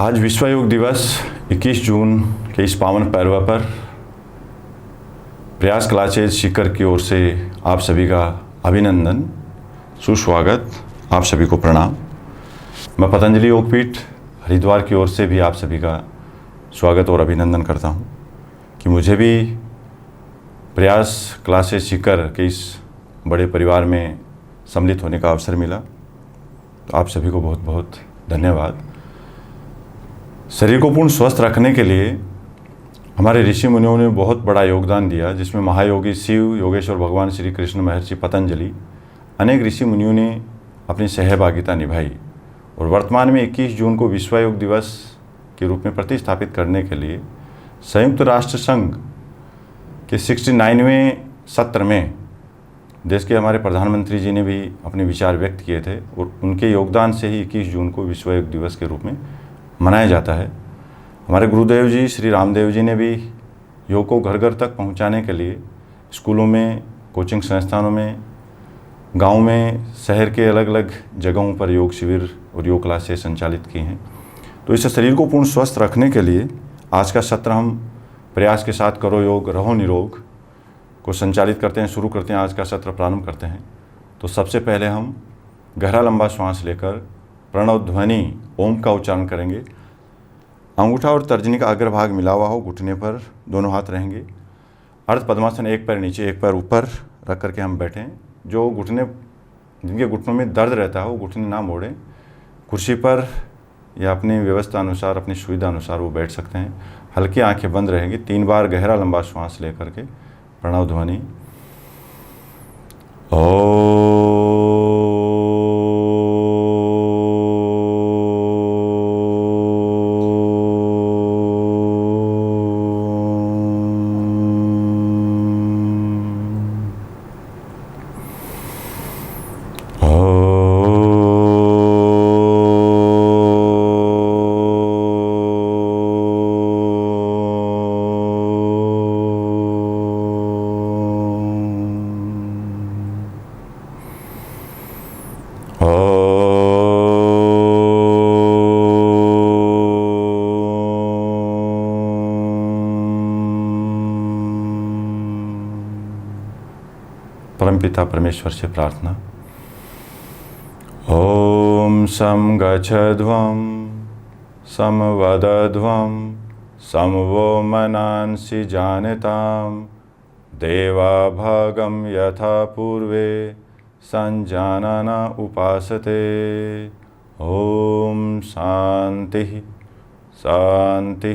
आज विश्व योग दिवस 21 जून के इस पावन पर्व पर प्रयास क्लासेज सीकर की ओर से आप सभी का अभिनंदन, सुस्वागत, आप सभी को प्रणाम। मैं पतंजलि योगपीठ हरिद्वार की ओर से भी आप सभी का स्वागत और अभिनंदन करता हूं कि मुझे भी प्रयास क्लासेज सीकर के इस बड़े परिवार में सम्मिलित होने का अवसर मिला। तो आप सभी को बहुत बहुत धन्यवाद। शरीर को पूर्ण स्वस्थ रखने के लिए हमारे ऋषि मुनियों ने बहुत बड़ा योगदान दिया, जिसमें महायोगी शिव, योगेश्वर भगवान श्री कृष्ण, महर्षि पतंजलि, अनेक ऋषि मुनियों ने अपनी सहभागिता निभाई। और वर्तमान में 21 जून को विश्व योग दिवस के रूप में प्रतिस्थापित करने के लिए संयुक्त राष्ट्र संघ के 69वें सत्र में देश के हमारे प्रधानमंत्री जी ने भी अपने विचार व्यक्त किए थे और उनके योगदान से ही 21 जून को विश्व योग दिवस के रूप में मनाया जाता है। हमारे गुरुदेव जी श्री रामदेव जी ने भी योग को घर घर तक पहुंचाने के लिए स्कूलों में, कोचिंग संस्थानों में, गांव में, शहर के अलग अलग जगहों पर योग शिविर और योग क्लासेस संचालित की हैं। तो इस शरीर को पूर्ण स्वस्थ रखने के लिए आज का सत्र हम प्रयास के साथ करो योग रहो निरोग को संचालित करते हैं, शुरू करते हैं। आज का सत्र प्रारंभ करते हैं। तो सबसे पहले हम गहरा लंबा श्वास लेकर प्रणव ध्वनि ओम का उच्चारण करेंगे। अंगूठा और तर्जनी का अग्रभाग मिला हुआ हो, घुटने पर दोनों हाथ रहेंगे। अर्ध पद्मासन, एक पैर नीचे एक पैर ऊपर रख करके हम बैठें। जो घुटने, जिनके घुटनों में दर्द रहता है वो घुटने ना मोड़ें। कुर्सी पर या अपनी व्यवस्था अनुसार, अपनी सुविधा अनुसार वो बैठ सकते हैं। हल्की आंखें बंद रहेंगी। 3 बार गहरा लंबा श्वास ले करके प्रणव ध्वनि परमपिता परमेश्वर से प्रार्थना। ओम सम गच्छध्वं सम वदध्वं सम वो मनांसि जानताम देवा भागम यथा पूर्वे संजानना उपासते। ओम शांति शांति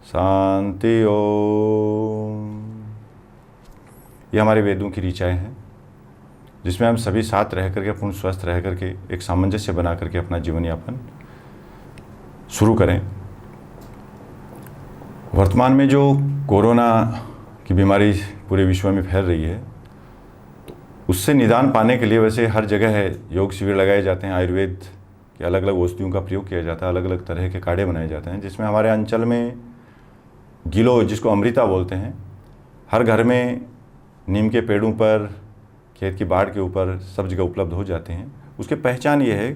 शांति। ओम। ये हमारे वेदों की ऋचाएँ हैं, जिसमें हम सभी साथ रह करके, पूर्ण स्वस्थ रह करके, एक सामंजस्य बना करके अपना जीवन यापन शुरू करें। वर्तमान में जो कोरोना की बीमारी पूरे विश्व में फैल रही है, तो उससे निदान पाने के लिए वैसे हर जगह है योग शिविर लगाए जाते हैं। आयुर्वेद के अलग अलग औषधियों का प्रयोग किया जाता है, अलग अलग तरह के काढ़े बनाए जाते हैं। जिसमें हमारे अंचल में गिलो, जिसको अमृता बोलते हैं, हर घर में नीम के पेड़ों पर, खेत की बाड़ के ऊपर सब जगह उपलब्ध हो जाते हैं। उसकी पहचान ये है,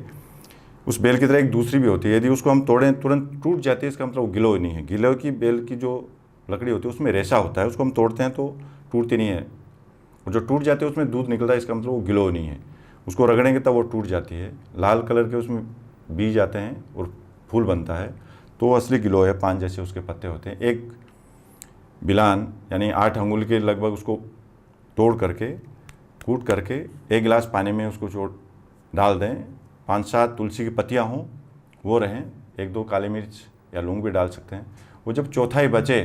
उस बेल की तरह एक दूसरी भी होती है। यदि उसको हम तोड़ें तुरंत टूट जाती है, इसका मतलब वो गिलो नहीं है। गिलो की बेल की जो लकड़ी होती है उसमें रेशा होता है, उसको हम तोड़ते हैं तो टूटती नहीं है। और जो टूट जाती है उसमें दूध निकलता है, इसका मतलब वो गिलो नहीं है। उसको रगड़ेंगे तब वो टूट जाती है। लाल कलर के उसमें बीज आते हैं और फूल बनता है, तो वो असली गिलो है। पान जैसे उसके पत्ते होते हैं। एक बिलान यानी 8 अंगुल के लगभग उसको तोड़ करके, कूट करके 1 गिलास पानी में उसको डाल दें। 5-7 तुलसी की पत्तियां हों वो रहें, 1-2 काली मिर्च या लौंग भी डाल सकते हैं। वो जब चौथाई बचे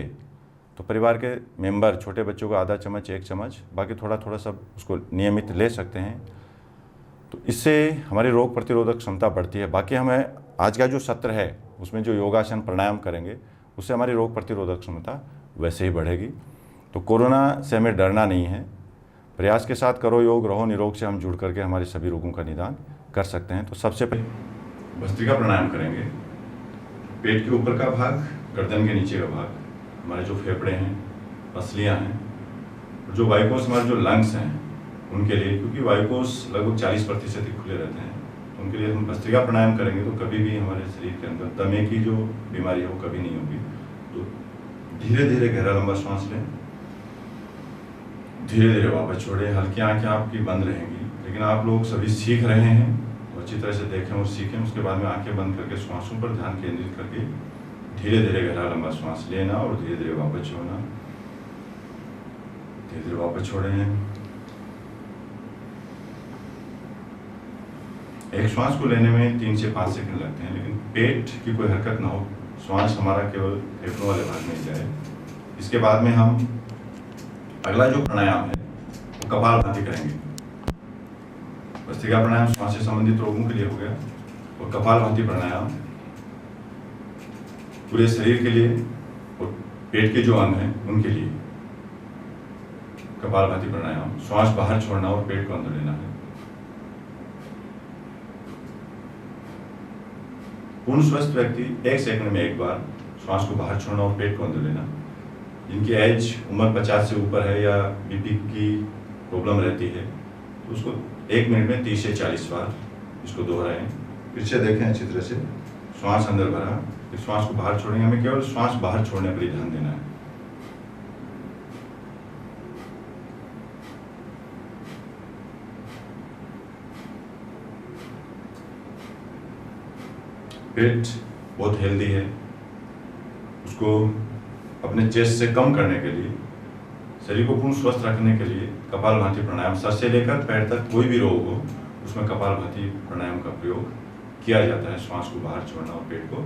तो परिवार के मेंबर, छोटे बच्चों को आधा चम्मच, 1 चम्मच, बाकी थोड़ा थोड़ा सब उसको नियमित ले सकते हैं। तो इससे हमारी रोग प्रतिरोधक क्षमता बढ़ती है। बाकी हमें आज का जो सत्र है उसमें जो योगासन प्राणायाम करेंगे उससे हमारी रोग प्रतिरोधक क्षमता वैसे ही बढ़ेगी। तो कोरोना से हमें डरना नहीं है। प्रयास के साथ करो योग रहो निरोग से हम जुड़ करके हमारे सभी रोगों का निदान कर सकते हैं। तो सबसे पहले भस्त्रिका प्राणायाम करेंगे। पेट के ऊपर का भाग, गर्दन के नीचे का भाग, हमारे जो फेफड़े हैं, पसलियाँ हैं, जो वायुकोश हमारे जो लंग्स हैं उनके लिए, क्योंकि वायुकोश लगभग 40% ही खुले रहते हैं, तो उनके लिए हम भस्त्रिका प्राणायाम करेंगे तो कभी भी हमारे शरीर के अंदर दमे की जो बीमारी है वो कभी नहीं होगी। तो धीरे धीरे गहरा लंबा श्वास लें, धीरे धीरे वापस छोड़ें। हल्की आंखें आपकी बंद रहेंगी, लेकिन आप लोग सभी सीख रहे हैं और अच्छी तरह से देखें और सीखें। उसके बाद में आंखें बंद करके श्वासों पर ध्यान केंद्रित करके धीरे धीरे गहरा लंबा श्वास लेना और धीरे धीरे वापस छोड़ना, धीरे धीरे वापस छोड़ें। एक श्वास को लेने में 3 से 5 सेकंड लगते हैं, लेकिन पेट की कोई हरकत ना हो, श्वास हमारा केवल फेफड़ों वाले भाग में जाए। इसके बाद में हम अगला जो प्राणायाम है वो कपालभाति करेंगे। भस्त्रिका प्राणायाम श्वास से संबंधित रोगों के लिए हो गया, और कपालभाति प्राणायाम पूरे शरीर के लिए और पेट के जो अंग हैं उनके लिए। कपालभाति प्राणायाम श्वास बाहर छोड़ना और पेट को अंदर लेना है। पूर्ण स्वस्थ व्यक्ति 1 सेकंड में एक बार श्वास को बाहर छोड़ना और पेट को अंदर लेना। जिनकी एज उम्र 50 से ऊपर है या बीपी की प्रॉब्लम रहती है तो उसको 1 मिनट में 30 से 40 बार इसको दोहराएं। फिर से देखें अच्छी तरह से, श्वास अंदर भरा, फिर श्वास को बाहर छोड़ेंगे। हमें केवल श्वास बाहर छोड़ने पर ही ध्यान देना है। पेट बहुत हेल्दी है, उसको अपने चेस्ट से कम करने के लिए, शरीर को पूर्ण स्वस्थ रखने के लिए कपालभाति प्राणायाम, सर से लेकर पैर तक कोई भी रोग हो उसमें कपालभाति प्राणायाम का प्रयोग किया जाता है। श्वास को बाहर छोड़ना और पेट को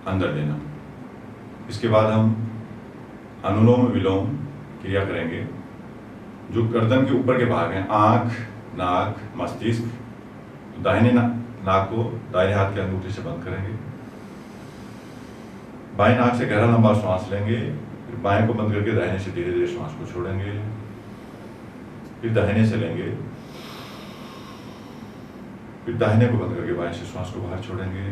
अंदर लेना। इसके बाद हम अनुलोम विलोम क्रिया करेंगे। जो गर्दन के ऊपर के भाग हैं, आँख, नाक, मस्तिष्क, तो दाहिने नाक को दाहिने हाथ के अंगूठे से बंद करेंगे। बाएं नाक से गहरा लंबा श्वास लेंगे, फिर बाएं को बंद करके दाहिने से धीरे धीरे श्वास को छोड़ेंगे, फिर दाहिने से लेंगे, फिर दाहिने को बंद करके बाएं से श्वास को बाहर छोड़ेंगे।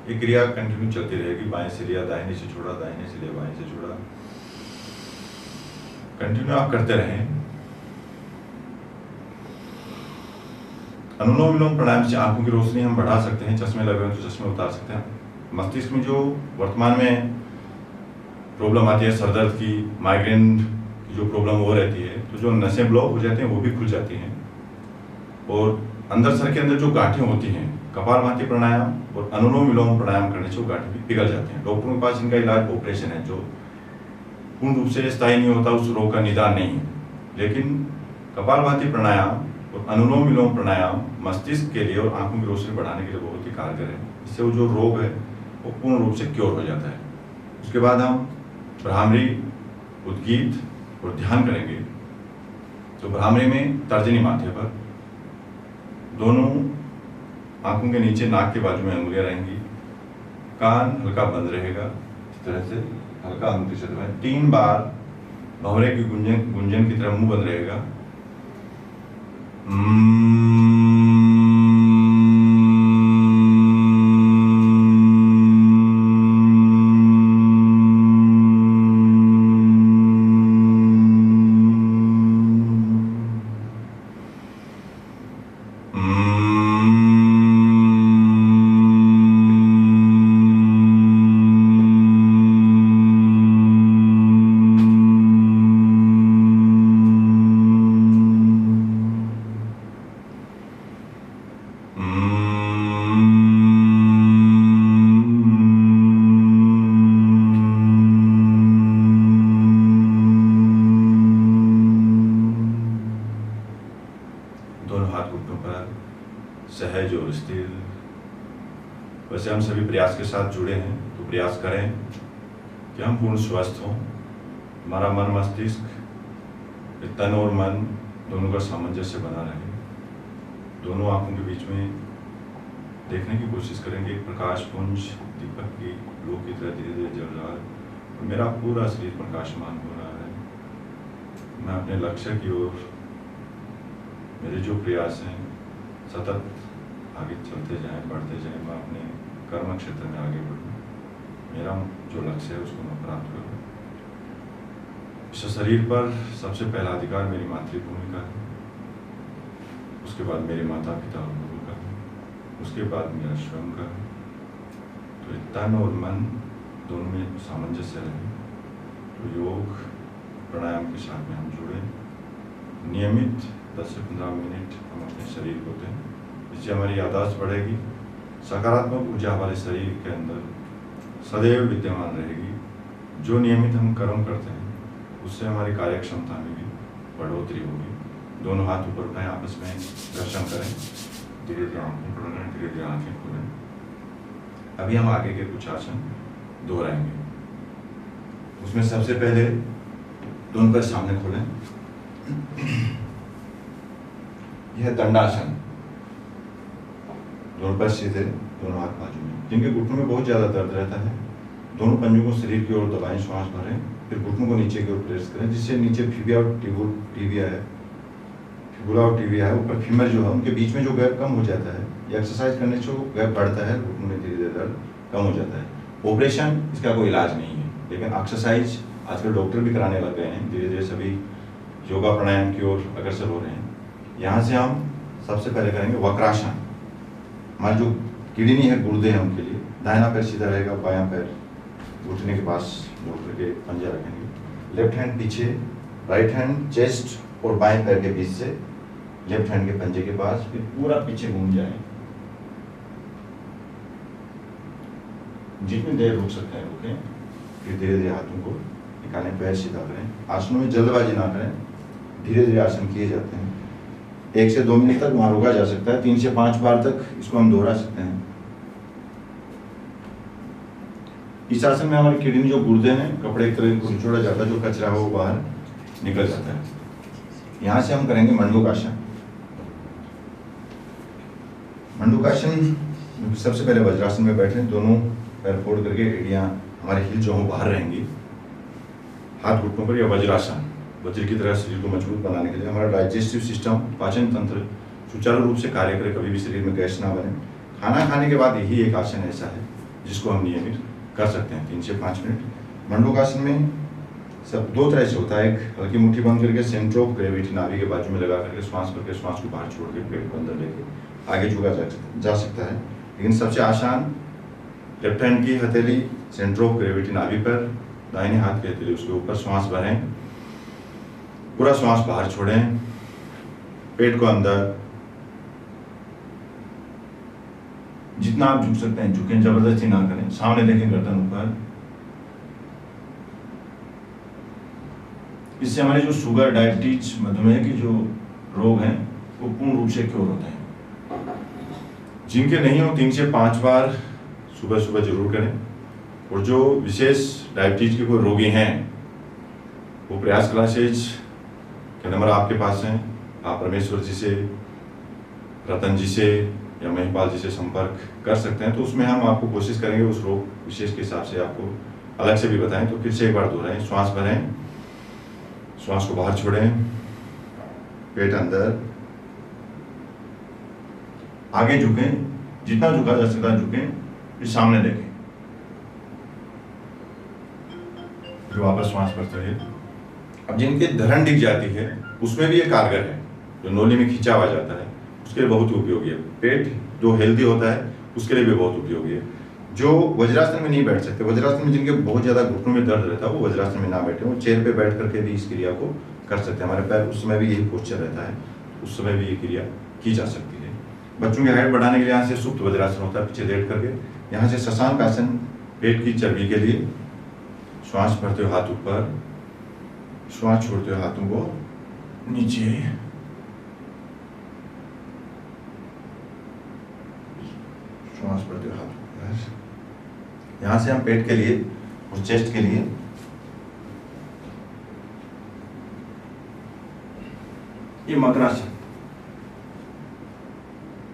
ये क्रिया कंटिन्यू चलती रहेगी। बाएं से लिया, दाहिने से छोड़ा, दाहिने से लिया, बाएं से छोड़ा, कंटिन्यू आप करते रहें। अनुलोम विलोम प्राणायाम से आंखों की रोशनी हम बढ़ा सकते हैं, चश्मे लगे हुए तो चश्मे उतार सकते हैं। मस्तिष्क में जो वर्तमान में प्रॉब्लम आती है, सरदर्द की, माइग्रेन की जो प्रॉब्लम वो रहती है, तो जो नसें ब्लॉक हो जाती हैं वो भी खुल जाती हैं, और अंदर सर के अंदर जो गांठें होती हैं, कपालभाति प्राणायाम और अनुलोम विलोम प्राणायाम करने से वो गांठें भी पिघल जाती हैं। डॉक्टरों के पास इनका इलाज ऑपरेशन है, जो पूर्ण रूप से स्थायी नहीं होता, उस रोग का निदान नहीं है। लेकिन कपालभाति प्राणायाम और अनुलोम विलोम प्राणायाम मस्तिष्क के लिए और आंखों की रोशनी बढ़ाने के लिए बहुत ही कारगर है। इससे वो जो रोग है वो पूर्ण रूप से क्योर हो जाता है। उसके बाद हम भ्रामरी, उद्गीत और ध्यान करेंगे। तो भ्रामरी में तर्जनी माथे पर, दोनों आंखों के नीचे नाक के बाजू में अंगुलियां रहेंगी, कान हल्का बंद रहेगा, इस तरह से हल्का अंगुली से दबाएं। 3 बार भंवरे की गुंजन की तरह मुंह बंद रहेगा। सहज और स्थिर। वैसे हम सभी प्रयास के साथ जुड़े हैं, तो प्रयास करें कि हम पूर्ण स्वस्थ हों। हमारा मन मस्तिष्क, तन और मन दोनों का सामंजस्य बना रहे। दोनों आंखों के बीच में देखने की कोशिश करेंगे। प्रकाश पुंज दीपक की लो की तरह धीरे धीरे जल रहा है और मेरा पूरा शरीर प्रकाशमान हो रहा है। मैं अपने लक्ष्य की ओर, मेरे जो प्रयास हैं सतत आगे चलते जाएं, बढ़ते जाएं। मैं अपने कर्म क्षेत्र में आगे बढ़ूं, मेरा जो लक्ष्य है उसको मैं प्राप्त करूं। इस शरीर पर सबसे पहला अधिकार मेरी मातृभूमि का है। उसके बाद मेरे माता पिता और गुरु का, उसके बाद मेरा स्वयं का। तो तन और मन दोनों में सामंजस्य रहे। तो योग प्राणायाम के साथ में हम जुड़े, नियमित 10 से 15 मिनट हम अपने शरीर को दें, इससे हमारी याददाश्त बढ़ेगी, सकारात्मक ऊर्जा हमारे शरीर के अंदर सदैव विद्यमान रहेगी। जो नियमित हम कर्म करते हैं उससे हमारी कार्य क्षमता में भी बढ़ोतरी होगी। दोनों हाथ ऊपर उठाएं, आपस में दर्शन करें, धीरे धीरे आंखें खोलें, धीरे धीरे आंखें खोलें। अभी हम आगे के कुछ आसन दोहराएंगे। उसमें सबसे पहले दोनों पैर सामने खोलें। यह दंडासन, दोनों पैर सीधे, दोनों हाथ बाजू में। जिनके घुटनों में बहुत ज्यादा दर्द रहता है, दोनों पंजों को शरीर की ओर दबाएं, श्वास भरें, फिर घुटनों को नीचे की ओर प्रेस करें, जिससे नीचे फिबिया और टिबिया है, फिबुला और टिबिया है, ऊपर फीमर जो है, उनके बीच में जो गैप कम हो जाता है, ये एक्सरसाइज करने से गैप बढ़ता है, घुटनों में धीरे धीरे दर्द कम हो जाता है। ऑपरेशन इसका कोई इलाज नहीं है, लेकिन एक्सरसाइज आजकल डॉक्टर भी कराने लग गए हैं। धीरे धीरे सभी योगा प्राणायाम की ओर अग्रसर हो रहे हैं। यहाँ से हम सबसे पहले करेंगे वक्रासन। हमारी जो किडनी है, गुर्दे हैं, उनके लिए दाहिना पैर सीधा रहेगा, बायां पैर घुटने के पास जोड़ करके पंजा रखेंगे। लेफ्ट हैंड पीछे, राइट हैंड चेस्ट और बाएं पैर के बीच से लेफ्ट हैंड के पंजे के पास, फिर पूरा पीछे घूम जाएं। जितनी देर रुक सकते हैं रुकें, फिर धीरे धीरे हाथों को निकालें, पैर सीधा करें। आसनों में जल्दबाजी ना करें, धीरे धीरे आसन किए जाते हैं। 1 से 2 मिनट तक वहां रुका जा सकता है, 3 से 5 बार तक इसको हम दोहरा सकते हैं। इस आसन में हमारी किडनी जो गुर्दे हैं, कपड़े एक तरह से छोड़ा जाता है, जो कचरा हो वो बाहर निकल जाता है। यहाँ से हम करेंगे मंडूकासन। मंडूकासन सबसे पहले वज्रासन में बैठे, दोनों पैर फोल्ड करके एड़ियाँ हमारे हिल जो हो बाहर रहेंगी, हाथ घुटनों पर, या वज्रासन वज्र की तरह शरीर को मजबूत बनाने के लिए। हमारा डाइजेस्टिव सिस्टम, पाचन तंत्र सुचारू रूप से कार्य करे, कभी भी शरीर में गैस ना बने। खाना खाने के बाद यही एक आसन ऐसा है जिसको हम नियमित कर सकते हैं 3 से 5 मिनट। मंडूकासन में सब 2 तरह से होता है। एक हल्की मुट्ठी बंद करके सेंटर ऑफ ग्रेविटी नाभि के बाजू में लगा करके श्वास करके श्वास को बाहर छोड़ के पेट को अंदर लेके आगे झुका जा सकता है। लेकिन सबसे आसान लेफ्ट हैंड की हथेली सेंटर ऑफ ग्रेविटी नाभि पर, दाहिने हाथ की हथेली उसके ऊपर, श्वास भरें, पूरा श्वास बाहर छोड़ें, पेट को अंदर, जितना आप झुक सकते हैं झुकें, जबरदस्ती ना करें, सामने देखें, गर्दन ऊपर। इससे हमारे जो शुगर, डायबिटीज, मधुमेह की जो रोग हैं वो पूर्ण रूप से क्योर होते हैं। जिनके नहीं हो 3 से 5 बार सुबह सुबह जरूर करें। और जो विशेष डायबिटीज के कोई रोगी हैं वो प्रयास क्लासेज के नंबर आपके पास हैं, आप रमेश्वर जी से, रतन जी से या महिपाल जी से संपर्क कर सकते हैं। तो उसमें हम आपको कोशिश करेंगे उस रोग विशेष के हिसाब से आपको अलग से भी बताएं। तो फिर से एक बार दोहराएं, श्वास भरें, श्वास को बाहर छोड़ें, पेट अंदर, आगे झुकें, जितना झुका जा सकता है झुकें, फिर सामने देखें, फिर वापस श्वास भरते रहिए। अब जिनके धरण दिख जाती है उसमें भी ये कारगर है, जो नोली में खिंचाव आ जाता है उसके लिए बहुत उपयोगी है। पेट जो हेल्दी होता है उसके लिए भी बहुत उपयोगी है। जो वज्रासन में नहीं बैठ सकते, वज्रासन में जिनके बहुत ज़्यादा घुटनों में दर्द रहता है वो वज्रासन में ना बैठे, वो चेयर पे बैठ करके भी इस क्रिया को कर सकते हैं। हमारे पैर उस समय भी यही पोस्चर रहता है, उस समय भी ये क्रिया की जा सकती है। बच्चों की हाइट बढ़ाने के लिए यहाँ से सुप्त वज्रासन होता है, पीछे लेट करके। यहाँ से शशांक आसन, पेट की चर्बी के लिए। श्वास भरते हुए हाथ ऊपर, श्वास छोड़ते हुए हाथों को नीचे, श्वास भरते हुए हाथ ऊपर। यहाँ से हम पेट के लिए और चेस्ट के लिए ये मकरासन,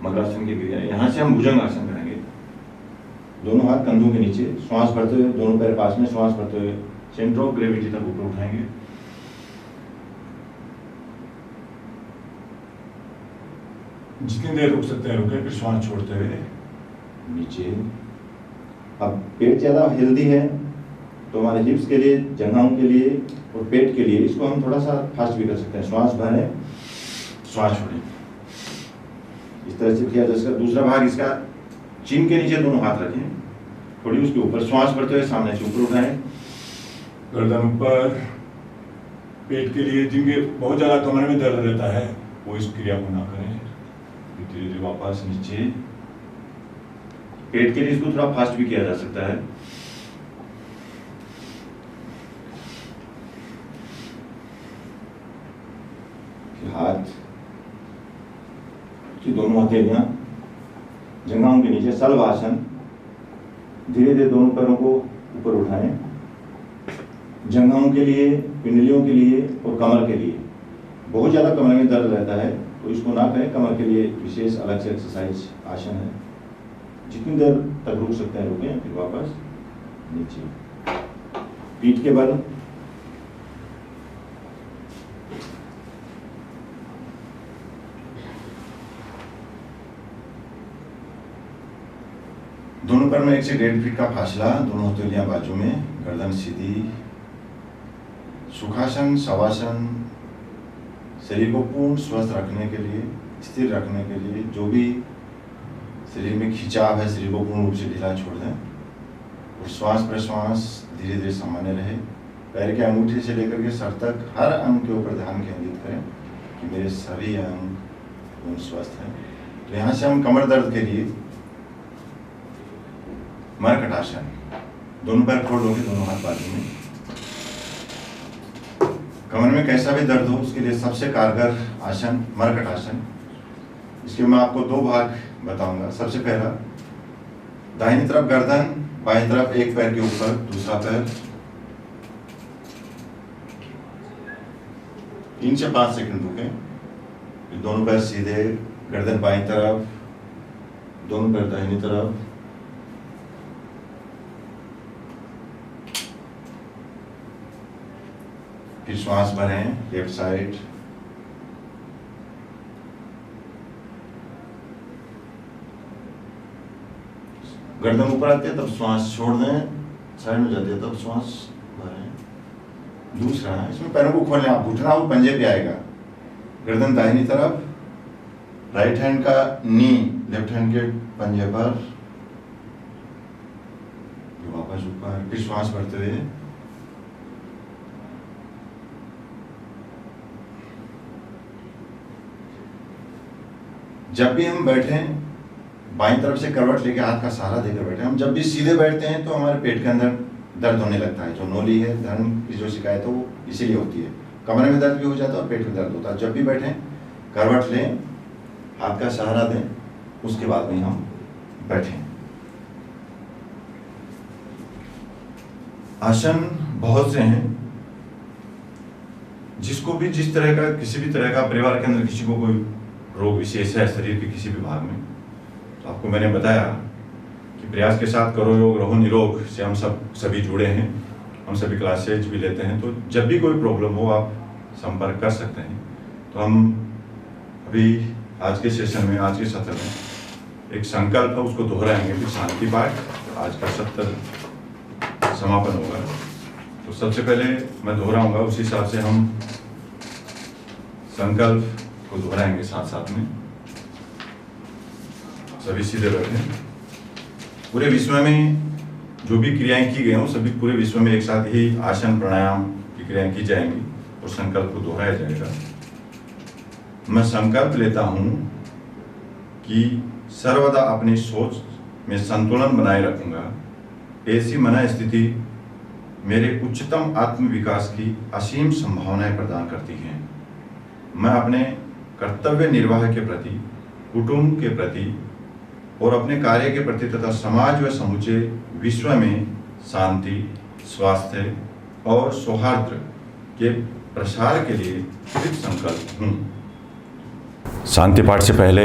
मकरासन की क्रिया। यहाँ से हम भुजंग आसन करेंगे, दोनों हाथ कंधों के नीचे, श्वास भरते हुए दोनों पैर पास में, श्वास भरते हुए सेंटर ऑफ ग्रेविटी तक ऊपर उठाएंगे। जितनी देर रुक सकते हैं रुके, फिर श्वास छोड़ते हुए नीचे। अब पेट ज़्यादा हेल्दी है तो हमारे हिप्स के लिए, जंघाओं के लिए और पेट के लिए इसको हम थोड़ा सा फास्ट भी कर सकते हैं। श्वास भरें, श्वास छोड़ें, इस तरह से किया जा सकता है। दूसरा भाग इसका, चिन के नीचे दोनों हाथ रखें, थोड़ी उसके ऊपर, श्वास भरते हुए सामने से ऊपर उठाएं, गर्दन ऊपर। पेट के लिए जिनके बहुत ज़्यादा कमर में दर्द रहता है वो इस क्रिया को ना करें। धीरे धीरे वापस नीचे। पेट के लिए इसको थोड़ा फास्ट भी किया जा सकता है। हाथ की दोनों हथेलियां जंघाओं के नीचे, सल्वासन। धीरे धीरे दोनों पैरों को ऊपर उठाएं, जंघाओं के लिए, पिंडलियों के लिए और कमर के लिए। बहुत ज़्यादा कमर में दर्द रहता है तो इसको ना करें। कमर के लिए विशेष अलग से एक्सरसाइज, आसन है। जितनी देर तक रुक सकते हैं रुकें, फिर वापस नीचे। पीठ के बल, दोनों पैर में 1 से 1.5 फीट का फासला, दोनों हथेलियां बाजू में, गर्दन सीधी। सुखासन, शवासन, शरीर को पूर्ण स्वस्थ रखने के लिए, स्थिर रखने के लिए, जो भी शरीर में खिंचाव है शरीर को पूर्ण रूप से ढीला छोड़ दें और श्वास प्रश्वास धीरे धीरे सामान्य रहे। पैर के अंगूठे से लेकर के सर तक हर अंग के ऊपर ध्यान केंद्रित करें कि मेरे सभी अंग पूर्ण स्वस्थ हैं। तो यहाँ से हम कमर दर्द के लिए मरकट आसन, दोनों पैर खोल दोगे, दोनों हाथ बाजू में। कमर में कैसा भी दर्द हो उसके लिए सबसे कारगर आसन मरकट आसन। इसके मैं आपको 2 भाग बताऊंगा। सबसे पहला, दाहिनी तरफ गर्दन, बाईं तरफ एक पैर के ऊपर दूसरा पैर। 3 से 5 सेकंड रुकें, फिर दोनों पैर सीधे, गर्दन बाईं तरफ, दोनों पैर दाहिनी तरफ। फिर श्वास भरें, लेफ्ट साइड। गर्दन ऊपर आती है तब श्वास छोड़ दें, साइड में जाती है तब श्वास भरें। दूसरा, इसमें पैरों को खोलें, आप घुटना वो पंजे पे आएगा। गर्दन दाहिनी तरफ, राइट हैंड का नी लेफ्ट हैंड के पंजे पर, वापस ऊपर। फिर श्वास भरते हुए जब भी हम बैठें, बाईं तरफ से करवट लेके हाथ का सहारा देकर बैठे। हम जब भी सीधे बैठते हैं तो हमारे पेट के अंदर दर्द होने लगता है। जो नोली है, धर्म की जो शिकायत है वो इसीलिए होती है। कमरे में दर्द भी हो जाता है और पेट में दर्द होता है। जब भी बैठें, करवट लें, हाथ का सहारा दें, उसके बाद में हम बैठें। आसन बहुत से हैं, जिसको भी जिस तरह का, किसी भी तरह का, परिवार के अंदर किसी को कोई रोग विशेष है शरीर के किसी भी भाग में, तो आपको मैंने बताया कि प्रयास के साथ करो योग रहो निरोग से हम सभी जुड़े हैं। हम सभी क्लासेज भी लेते हैं, तो जब भी कोई प्रॉब्लम हो आप संपर्क कर सकते हैं। तो हम अभी आज के सेशन में, आज के सत्र में एक संकल्प है, उसको दोहराएंगे। फिर शांति पाठ, आज का सत्र समापन होगा। तो सबसे पहले मैं दोहराऊंगा, उसी हिसाब से हम संकल्प को दोहराएंगे साथ साथ में। सभी सीधे बैठे। पूरे विश्व में जो भी क्रियाएं की गई हों, सभी पूरे विश्व में एक साथ ही आसन प्राणायाम की क्रियाएं की जाएंगी और संकल्प को दोहराया जाएगा। मैं संकल्प लेता हूं कि सर्वदा अपनी सोच में संतुलन बनाए रखूंगा। ऐसी मन स्थिति मेरे उच्चतम आत्म विकास की असीम संभावनाएं प्रदान करती हैं। मैं अपने कर्तव्य निर्वाह के प्रति, कुटुंब के प्रति और अपने कार्य के प्रति तथा समाज व समूचे विश्व में शांति, स्वास्थ्य और सौहार्द के प्रसार के लिए कृत संकल्प हूँ। शांति पाठ से पहले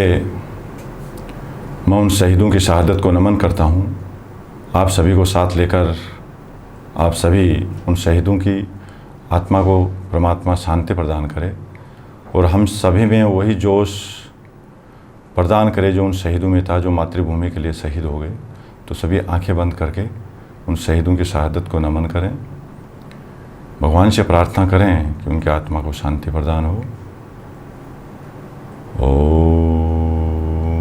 मैं उन शहीदों की शहादत को नमन करता हूँ। आप सभी को साथ लेकर आप सभी उन शहीदों की आत्मा को परमात्मा शांति प्रदान करे और हम सभी में वही जोश प्रदान करे जो उन शहीदों में था, जो मातृभूमि के लिए शहीद हो गए। तो सभी आंखें बंद करके उन शहीदों की शहादत को नमन करें। भगवान से प्रार्थना करें कि उनकी आत्मा को शांति प्रदान हो। ओम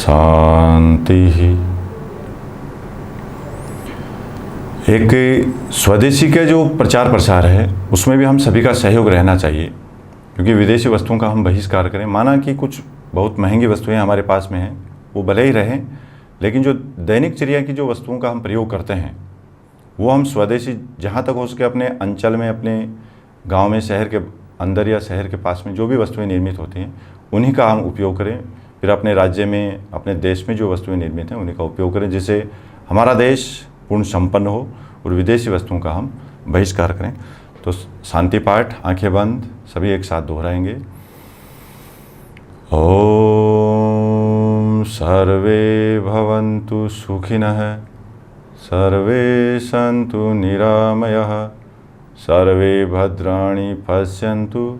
शांति। एक स्वदेशी के जो प्रचार प्रसार है उसमें भी हम सभी का सहयोग रहना चाहिए, क्योंकि विदेशी वस्तुओं का हम बहिष्कार करें। माना कि कुछ बहुत महंगी वस्तुएं हमारे पास में हैं, वो भले ही रहें, लेकिन जो दैनिक चर्या की जो वस्तुओं का हम प्रयोग करते हैं वो हम स्वदेशी जहाँ तक हो सके अपने अंचल में, अपने गांव में, शहर के अंदर या शहर के पास में जो भी वस्तुएं निर्मित होती हैं उन्हीं का हम उपयोग करें। फिर अपने राज्य में, अपने देश में जो वस्तुएं निर्मित हैं उन्हीं का उपयोग करें, जिससे हमारा देश पूर्ण संपन्न हो और विदेशी वस्तुओं का हम बहिष्कार करें। तो शांति पाठ, आंखें बंद, सभी एक साथ दोहराएंगे। ओम सर्वे भवन्तु सुखिनः, सर्वे सन्तु निरामयः, सर्वे भद्राणि पश्यन्तु,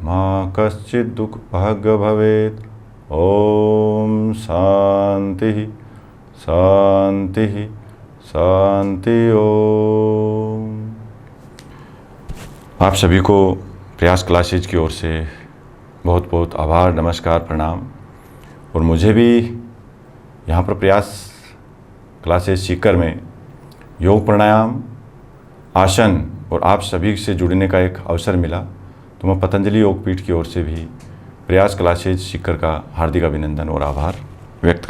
मा कश्चित् दुःखभाग् भवेत्। ओम शांति शांति शांति। ओम। आप सभी को प्रयास क्लासेज की ओर से बहुत बहुत आभार, नमस्कार, प्रणाम। और मुझे भी यहाँ पर प्रयास क्लासेज सीकर में योग, प्राणायाम, आसन और आप सभी से जुड़ने का एक अवसर मिला, तो मैं पतंजलि योगपीठ की ओर से भी प्रयास क्लासेज सीकर का हार्दिक अभिनंदन और आभार व्यक्त करता हूँ।